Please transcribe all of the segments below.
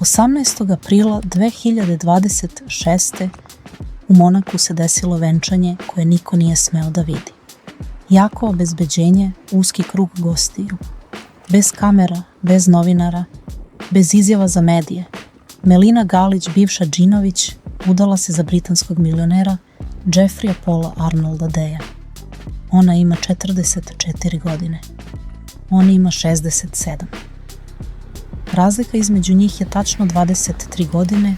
18. aprila 2026. u Monaku se desilo venčanje koje niko nije smeo da vidi. Jako obezbeđenje, uski krug gostiju. Bez kamera, bez novinara, bez izjava za medije. Melina Galić, bivša Džinović, udala se za britanskog milionera Jeffreya Paula Arnolda Deja. Ona ima 44 godine. On ima 67. Razlika između njih je tačno 23 godine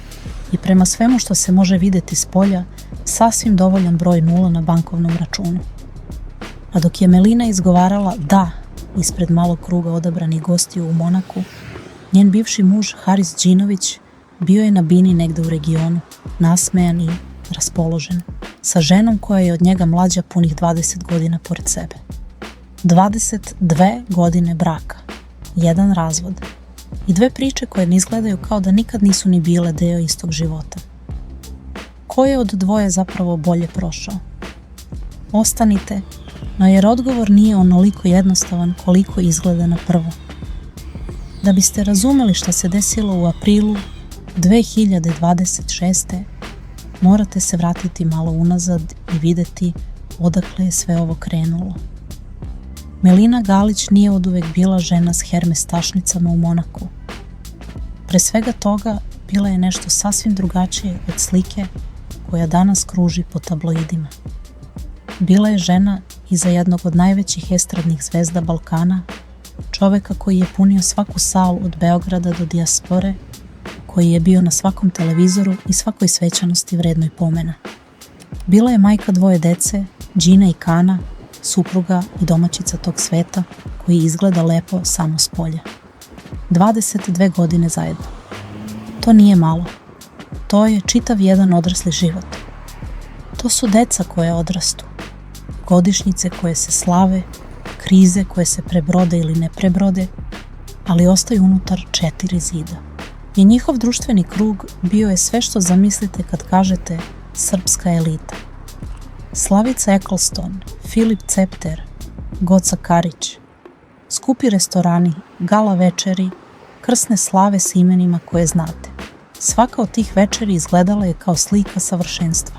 i prema svemu što se može vidjeti s polja, sasvim dovoljan broj nula na bankovnom računu. A dok je Melina izgovarala da ispred malog kruga odabranih gostiju u Monaku, njen bivši muž Haris Džinović bio je na bini negde u regionu, nasmejan i raspoložen, sa ženom koja je od njega mlađa punih 20 godina pored sebe. 22 godine braka, jedan razvod i dve priče koje ne izgledaju kao da nikad nisu ni bile deo istog života. Ko je od dvoje zapravo bolje prošao? Ostanite, no jer odgovor nije onoliko jednostavan koliko izgleda na prvo. Da biste razumeli šta se desilo u aprilu 2026. morate se vratiti malo unazad i videti odakle je sve ovo krenulo. Melina Galić nije oduvek bila žena s Hermes tašnicama u Monaku. Pre svega toga bila je nešto sasvim drugačije od slike koja danas kruži po tabloidima. Bila je žena iza jednog od najvećih estradnih zvezda Balkana, čoveka koji je punio svaku salu od Beograda do dijaspore, koji je bio na svakom televizoru i svakoj svečanosti vrednoj pomena. Bila je majka dvoje dece, Džina i Kana, supruga i domaćica tog sveta koji izgleda lepo samo s polja. 22 godine zajedno. To nije malo. To je čitav jedan odrasli život. To su deca koje odrastu, godišnjice koje se slave, krize koje se prebrode ili ne prebrode, ali ostaju unutar 4 zida. I njihov društveni krug bio je sve što zamislite kad kažete srpska elita. Slavica Eccleston, Filip Cepter, Goca Karić, skupi restorani, gala večeri, krsne slave s imenima koje znate. Svaka od tih večeri izgledala je kao slika savršenstva.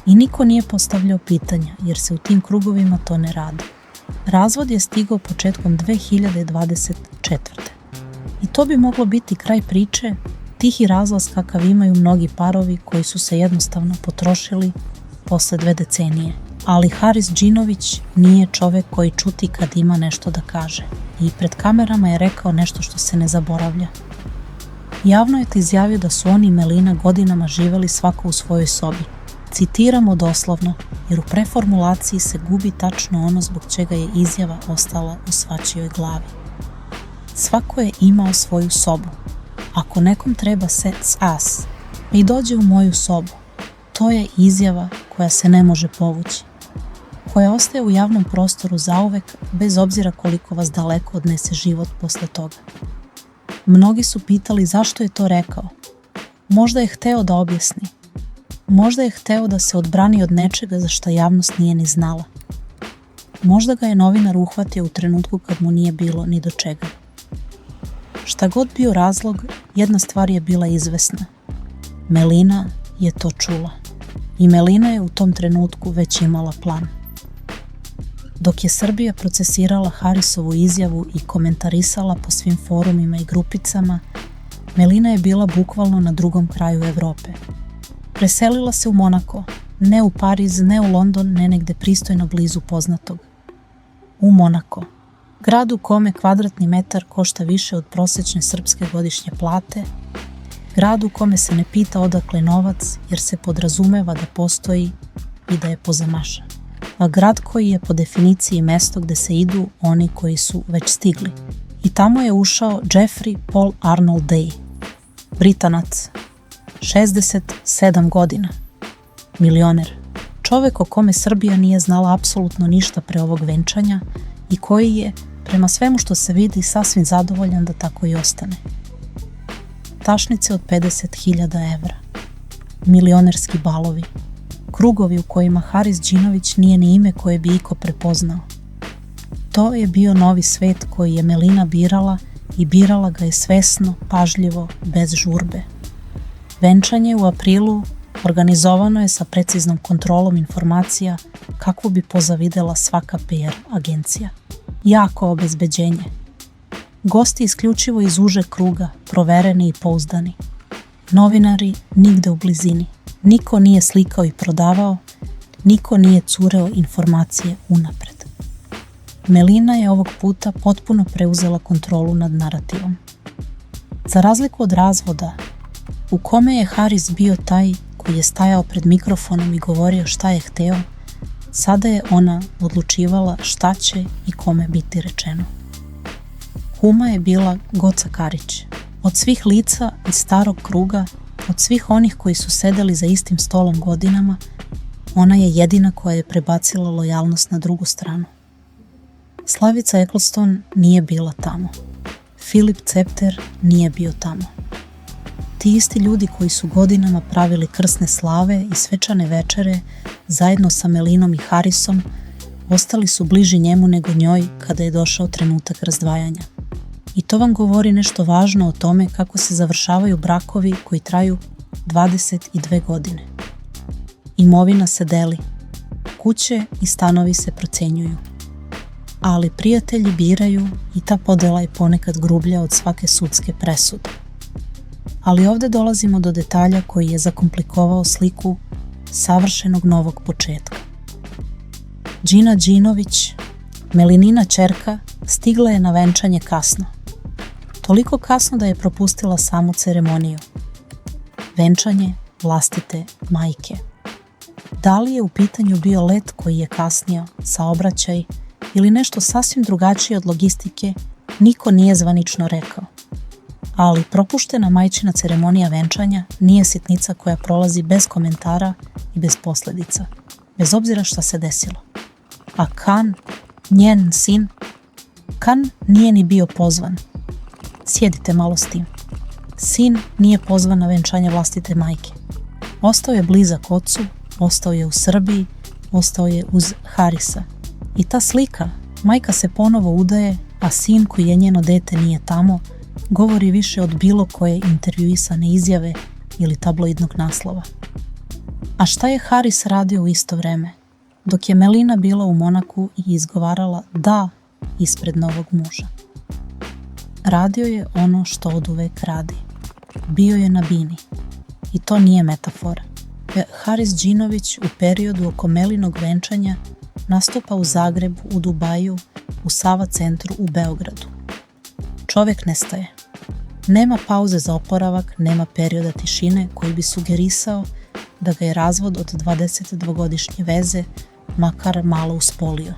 I niko nije postavljao pitanja, jer se u tim krugovima to ne radi. Razvod je stigao početkom 2024. I to bi moglo biti kraj priče, tihi razlaz kakav imaju mnogi parovi koji su se jednostavno potrošili posle 2 decenije. Ali Haris Džinović nije čovek koji čuti kad ima nešto da kaže. I pred kamerama je rekao nešto što se ne zaboravlja. Javno je izjavio da su oni i Melina godinama živeli svako u svojoj sobi. Citiramo doslovno, jer u preformulaciji se gubi tačno ono zbog čega je izjava ostala u svačijoj glavi. Svako je imao svoju sobu. Ako nekom treba sex ass i dođe u moju sobu, to je izjava koja se ne može povući, koja ostaje u javnom prostoru zauvek bez obzira koliko vas daleko odnese život posle toga. Mnogi su pitali zašto je to rekao. Možda je hteo da objasni. Možda je hteo da se odbrani od nečega za šta javnost nije ni znala. Možda ga je novinar uhvatio u trenutku kad mu nije bilo ni do čega. Šta god bio razlog, jedna stvar je bila izvesna. Melina je to čula. I Melina je u tom trenutku već imala plan. Dok je Srbija procesirala Harisovu izjavu i komentarisala po svim forumima i grupicama, Melina je bila bukvalno na drugom kraju Evrope. Preselila se u Monako, ne u Pariz, ne u London, ne negde pristojno blizu poznatog. U Monako, grad u kome kvadratni metar košta više od prosečne srpske godišnje plate, grad u kome se ne pita odakle novac jer se podrazumeva da postoji i da je pozamašan. A grad koji je po definiciji mesto gde se idu oni koji su već stigli. I tamo je ušao Jeffrey Paul Arnold Day, Britanac, 67 godina, milioner, čovek o kome Srbija nije znala apsolutno ništa pre ovog venčanja i koji je, prema svemu što se vidi, sasvim zadovoljan da tako i ostane. Tašnice od 50.000 evra, milionerski balovi, krugovi u kojima Haris Džinović nije ni ime koje bi iko prepoznao. To je bio novi svet koji je Melina birala i birala ga je svesno, pažljivo, bez žurbe. Venčanje u aprilu organizovano je sa preciznom kontrolom informacija kakvu bi pozavidela svaka PR agencija. Jako obezbeđenje. Gosti isključivo iz užeg kruga, provereni i pouzdani. Novinari nigde u blizini. Niko nije slikao i prodavao, niko nije cureo informacije unapred. Melina je ovog puta potpuno preuzela kontrolu nad narativom. Za razliku od razvoda, u kome je Haris bio taj koji je stajao pred mikrofonom i govorio šta je hteo, sada je ona odlučivala šta će i kome biti rečeno. Kuma je bila Goca Karić. Od svih lica iz starog kruga, od svih onih koji su sedeli za istim stolom godinama, ona je jedina koja je prebacila lojalnost na drugu stranu. Slavica Eccleston nije bila tamo. Filip Cepter nije bio tamo. Ti isti ljudi koji su godinama pravili krsne slave i svečane večere zajedno sa Melinom i Harisom, ostali su bliži njemu nego njoj kada je došao trenutak razdvajanja. I to vam govori nešto važno o tome kako se završavaju brakovi koji traju 22 godine. Imovina se deli, kuće i stanovi se procenjuju. Ali prijatelji biraju i ta podela je ponekad grublja od svake sudske presude. Ali ovdje dolazimo do detalja koji je zakomplikovao sliku savršenog novog početka. Džina Đinović, Melinina ćerka, stigla je na venčanje kasno. Toliko kasno da je propustila samu ceremoniju. Venčanje vlastite majke. Da li je u pitanju bio let koji je kasnio, saobraćaj ili nešto sasvim drugačije od logistike, niko nije zvanično rekao. Ali propuštena majčina ceremonija venčanja nije sitnica koja prolazi bez komentara i bez posljedica, bez obzira šta se desilo. A Kan, njen sin, Kan nije ni bio pozvan. Sjedite malo s tim. Sin nije pozvan na venčanje vlastite majke. Ostao je blizak ocu, ostao je u Srbiji, ostao je uz Harisa. I ta slika, majka se ponovo udaje, a sin koji je njeno dete nije tamo, govori više od bilo koje intervjuisane izjave ili tabloidnog naslova. A šta je Haris radio u isto vreme? Dok je Melina bila u Monaku i izgovarala da ispred novog muža. Radio je ono što oduvek radi. Bio je na bini. I to nije metafora. Haris Đinović u periodu oko Melinog venčanja nastupa u Zagrebu, u Dubaju, u Sava centru u Beogradu. Čovjek nestaje. Nema pauze za oporavak, nema perioda tišine koji bi sugerisao da ga je razvod od 22-godišnje veze makar malo uspolio.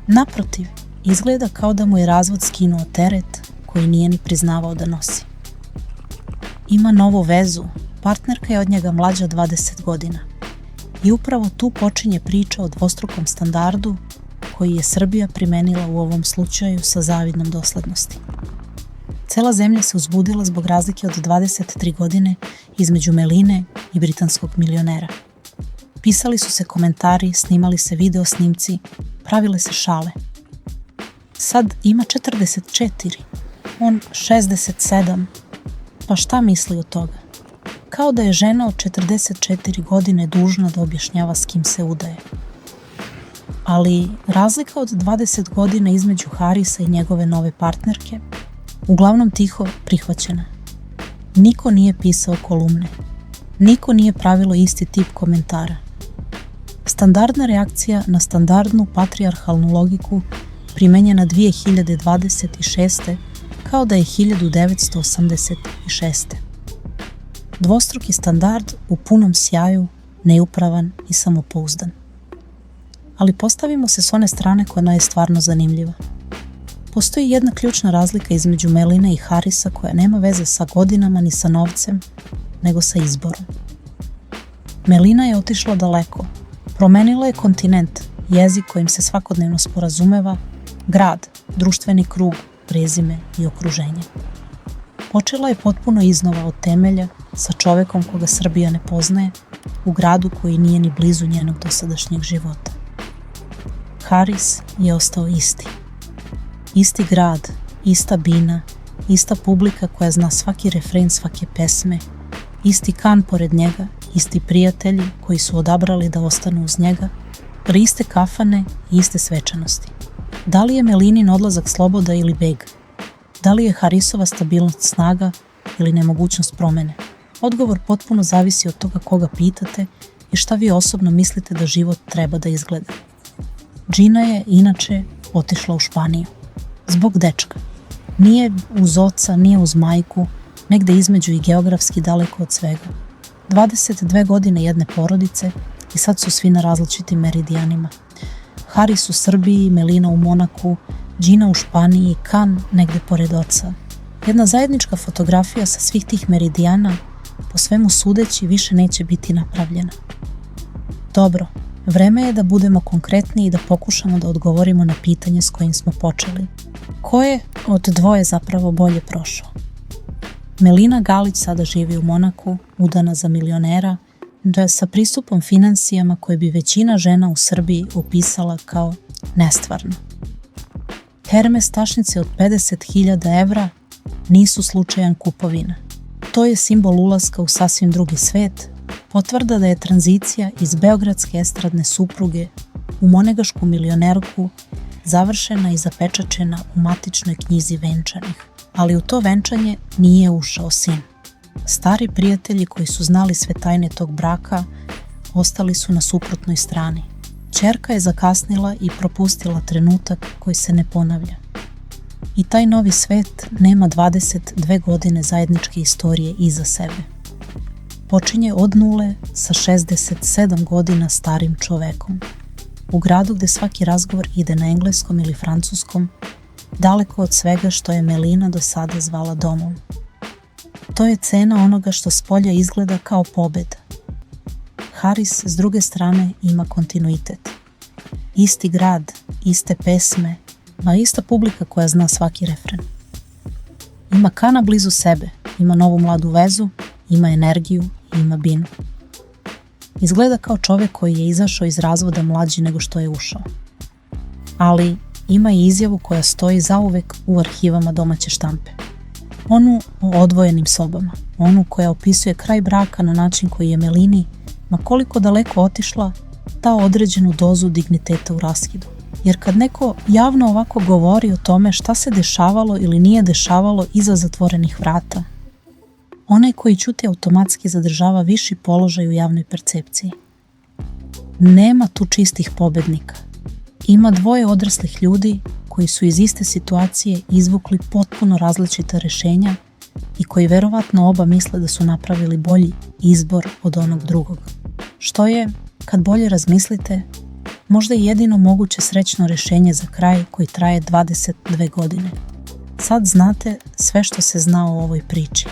Naprotiv, izgleda kao da mu je razvod skinuo teret koji nije ni priznavao da nosi. Ima novu vezu, partnerka je od njega mlađa 20 godina. I upravo tu počinje priča o dvostrukom standardu koji je Srbija primenila u ovom slučaju sa zavidnom doslednosti. Cela zemlja se uzbudila zbog razlike od 23 godine između Meline i britanskog milionera. Pisali su se komentari, snimali se video snimci, pravile se šale. Sad ima 44, on 67, pa šta misli od toga? Kao da je žena od 44 godine dužna da objašnjava s kim se udaje. Ali razlika od 20 godina između Harisa i njegove nove partnerke uglavnom tiho prihvaćena. Niko nije pisao kolumne. Niko nije pravilo isti tip komentara. Standardna reakcija na standardnu patrijarhalnu logiku primenjena 2026. kao da je 1986. Dvostruki standard u punom sjaju, neupravan i samopouzdan. Ali postavimo se s one strane koja je stvarno zanimljiva. Postoji jedna ključna razlika između Meline i Harisa koja nema veze sa godinama ni sa novcem, nego sa izborom. Melina je otišla daleko, promenila je kontinent, jezik kojim se svakodnevno sporazumeva, grad, društveni krug, prezime i okruženje. Počela je potpuno iznova od temelja sa čovekom koga Srbija ne poznaje, u gradu koji nije ni blizu njenog dosadašnjeg života. Haris je ostao isti. Isti grad, ista bina, ista publika koja zna svaki refren svake pesme, isti kan pored njega, isti prijatelji koji su odabrali da ostanu uz njega, iste kafane i iste svečanosti. Da li je Melinin odlazak sloboda ili beg? Da li je Harrisova stabilnost snaga ili nemogućnost promene? Odgovor potpuno zavisi od toga koga pitate i šta vi osobno mislite da život treba da izgleda. Gina je, inače, otišla u Španiju. Zbog dečka. Nije uz oca, nije uz majku, negde između i geografski daleko od svega. 22 godine jedne porodice i sad su svi na različitim meridijanima. Haris u Srbiji, Melina u Monaku, Gina u Španiji, Kan negde pored oca. Jedna zajednička fotografija sa svih tih meridijana, po svemu sudeći, više neće biti napravljena. Dobro, vreme je da budemo konkretni i da pokušamo da odgovorimo na pitanje s kojim smo počeli. Ko je od dvoje zapravo bolje prošao? Melina Galić sada živi u Monaku, udana za milionera, sa pristupom finansijama koje bi većina žena u Srbiji opisala kao nestvarno. Hermes tašnice od 50.000 evra nisu slučajan kupovina. To je simbol ulaska u sasvim drugi svet, potvrda da je tranzicija iz beogradske estradne supruge u monegašku milionerku završena i zapečačena u matičnoj knjizi venčanih. Ali u to venčanje nije ušao sin. Stari prijatelji koji su znali sve tajne tog braka ostali su na suprotnoj strani. Ćerka je zakasnila i propustila trenutak koji se ne ponavlja. I taj novi svet nema 22 godine zajedničke istorije iza sebe. Počinje od nule sa 67 godina starim čovekom. U gradu gde svaki razgovor ide na engleskom ili francuskom, daleko od svega što je Melina do sada zvala domom. To je cena onoga što spolja izgleda kao pobeda. Haris s druge strane ima kontinuitet. Isti grad, iste pesme, ma ista publika koja zna svaki refren. Ima Kana blizu sebe, ima novu mladu vezu, ima energiju i ima binu. Izgleda kao čovjek koji je izašao iz razvoda mlađi nego što je ušao. Ali ima i izjavu koja stoji zauvek u arhivama domaće štampe. Onu o odvojenim sobama, onu koja opisuje kraj braka na način koji je Melini, ma koliko daleko otišla, dao određenu dozu digniteta u raskidu. Jer kad neko javno ovako govori o tome šta se dešavalo ili nije dešavalo iza zatvorenih vrata, onaj koji ćuti automatski zadržava viši položaj u javnoj percepciji. Nema tu čistih pobednika. Ima dvoje odraslih ljudi koji su iz iste situacije izvukli potpuno različita rešenja i koji verovatno oba misle da su napravili bolji izbor od onog drugog. Što je, kad bolje razmislite, možda i jedino moguće srećno rešenje za kraj koji traje 22 godine. Sad znate sve što se zna o ovoj priči.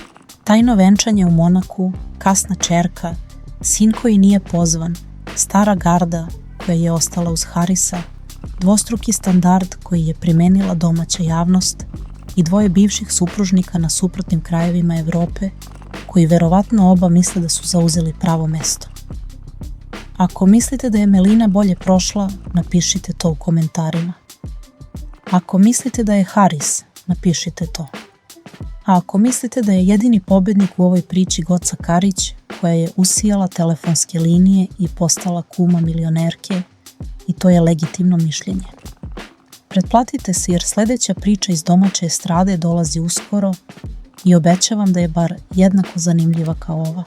Tajno venčanje u Monaku, kasna ćerka, sin koji nije pozvan, stara garda koja je ostala uz Harisa, dvostruki standard koji je primenila domaća javnost i dvoje bivših supružnika na suprotnim krajevima Evrope koji verovatno oba misle da su zauzeli pravo mesto. Ako mislite da je Melina bolje prošla, napišite to u komentarima. Ako mislite da je Haris, napišite to. A ako mislite da je jedini pobednik u ovoj priči Goca Karić, koja je usijala telefonske linije i postala kuma milionerke, i to je legitimno mišljenje. Pretplatite se jer sledeća priča iz domaće estrade dolazi uskoro i obećavam da je bar jednako zanimljiva kao ova.